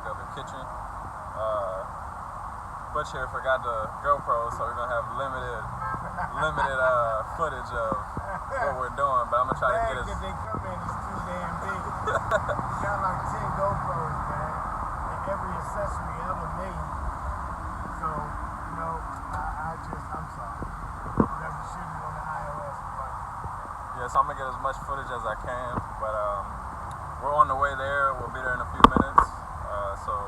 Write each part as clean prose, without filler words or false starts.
of the kitchen. Butch here forgot the GoPro, so we're gonna have limited footage of what we're doing. But I'm gonna try to get us. If they come in, it's too damn big. We got like 10 GoPros, man, and every accessory ever made. So, you know, I'm sorry. Never shooting on the iOS device. Yeah, so I'm gonna get as much footage as I can, but we're on the way there. We'll be there in a few minutes, so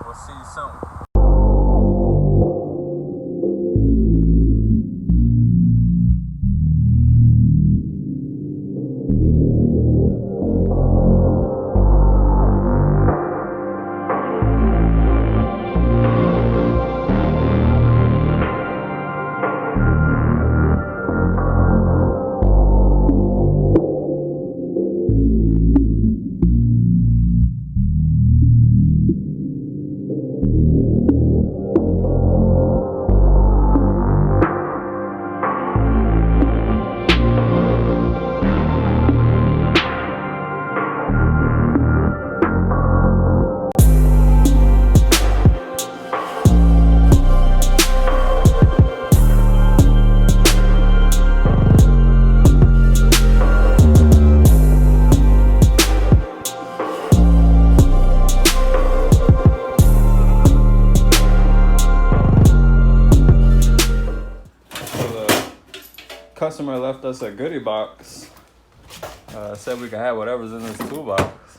we'll see you soon. Customer left us a goodie box. Said we could have whatever's in this toolbox.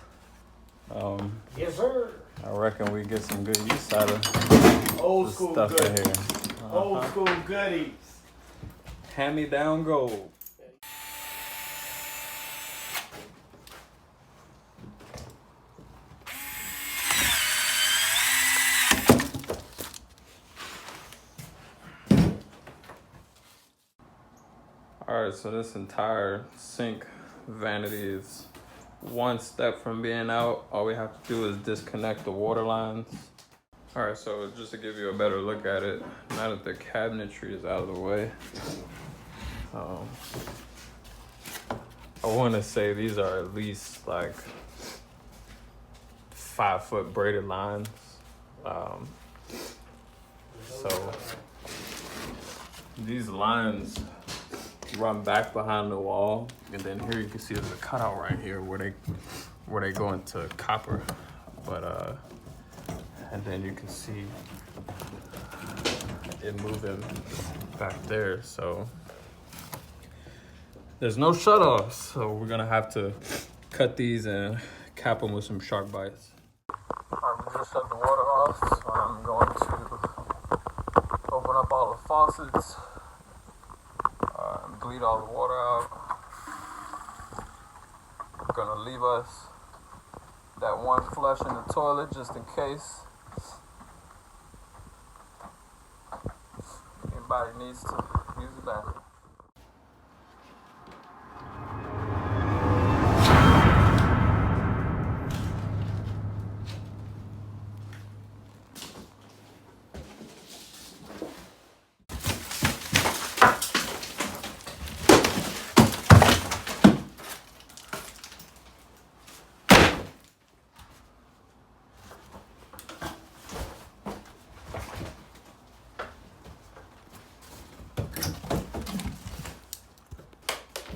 Yes, sir. I reckon we get some good use out of Old the school stuff in goodies. here. Old school goodies. Hand-me-down gold. Alright, so this entire sink vanity is one step from being out. All we have to do is disconnect the water lines. Alright, so just to give you a better look at it, now that the cabinetry is out of the way, I want to say these are at least like 5-foot braided lines. So these lines run back behind the wall, and then here you can see there's a cutout right here where they go into copper, but and then you can see it moving back there. So there's no shutoffs, so we're gonna have to cut these and cap them with some shark bites. Alright, we just shut the water off, so I'm going to open up all the faucets. Bleed all the water out. I'm gonna leave us that one flush in the toilet just in case anybody needs to use the bathroom.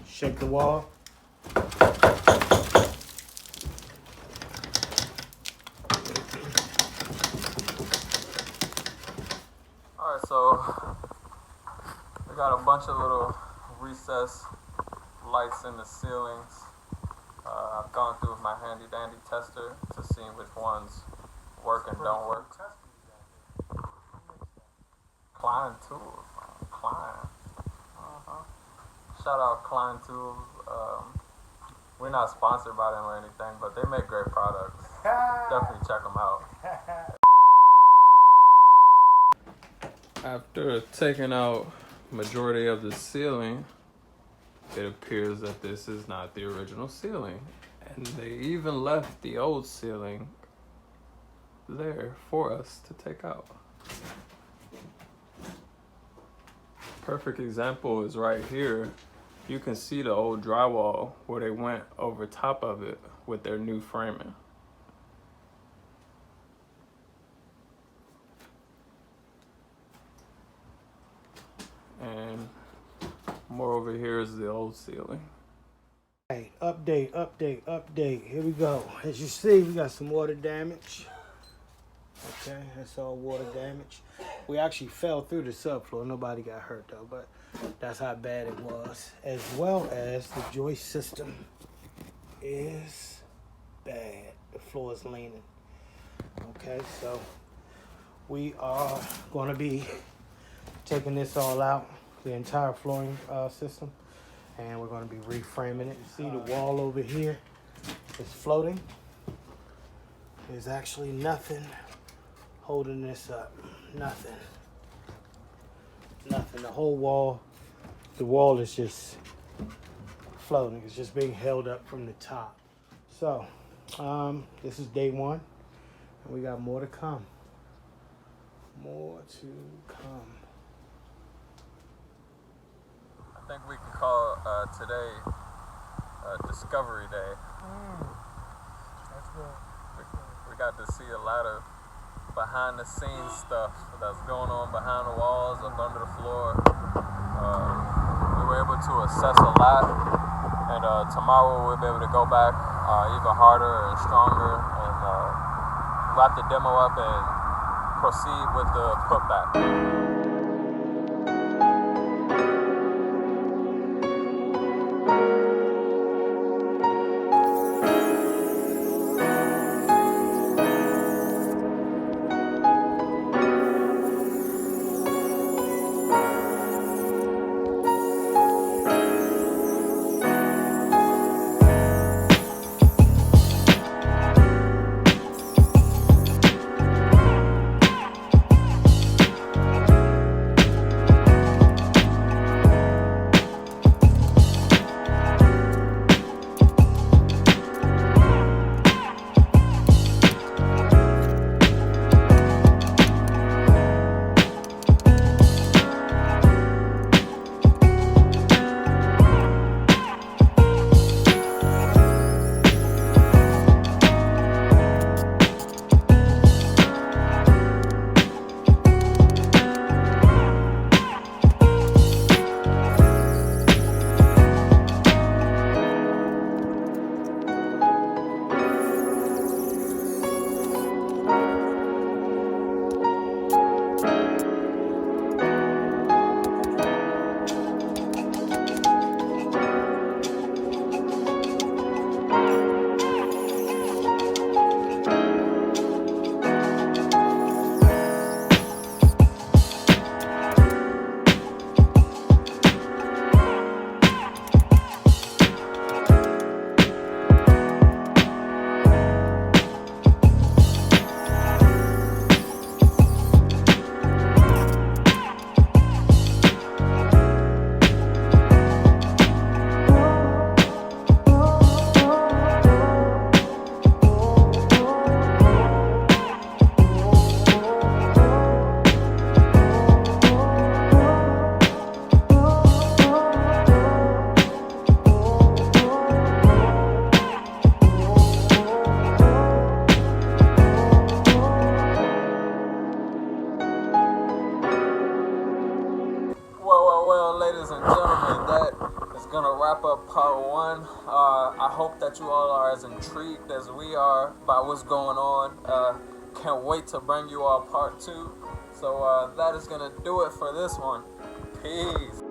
Shake the wall. Alright, so we got a bunch of little recessed lights in the ceilings. I've gone through with my handy dandy tester to see which ones work and don't work. Klein tools, man. Klein. Shout out Klein Tools. We're not sponsored by them or anything, but they make great products. Definitely check them out. After taking out majority of the ceiling, it appears that this is not the original ceiling. And they even left the old ceiling there for us to take out. Perfect example is right here. You can see the old drywall where they went over top of it with their new framing. Moreover, here is the old ceiling. Hey, update. Here we go. As you see, we got some water damage. Okay, that's all water damage. We actually fell through the subfloor. Nobody got hurt though, but that's how bad it was. As well as the joist system is bad. The floor is leaning. Okay, so we are going to be taking this all out, the entire flooring system, and we're going to be reframing it. You see the wall over here is floating. There's actually nothing holding this up. Nothing. The whole wall, the wall is just floating. It's just being held up from the top. So, this is day one, and we got more to come. More to come. I think we can call today Discovery Day. That's good. We got to see a lot of behind the scenes stuff that's going on behind the walls, up under the floor. We were able to assess a lot, and tomorrow we'll be able to go back even harder and stronger and wrap the demo up and proceed with the putback. Well, ladies and gentlemen, that is going to wrap up part one. I hope that you all are as intrigued as we are by what's going on. Can't wait to bring you all part two. So that is going to do it for this one. Peace.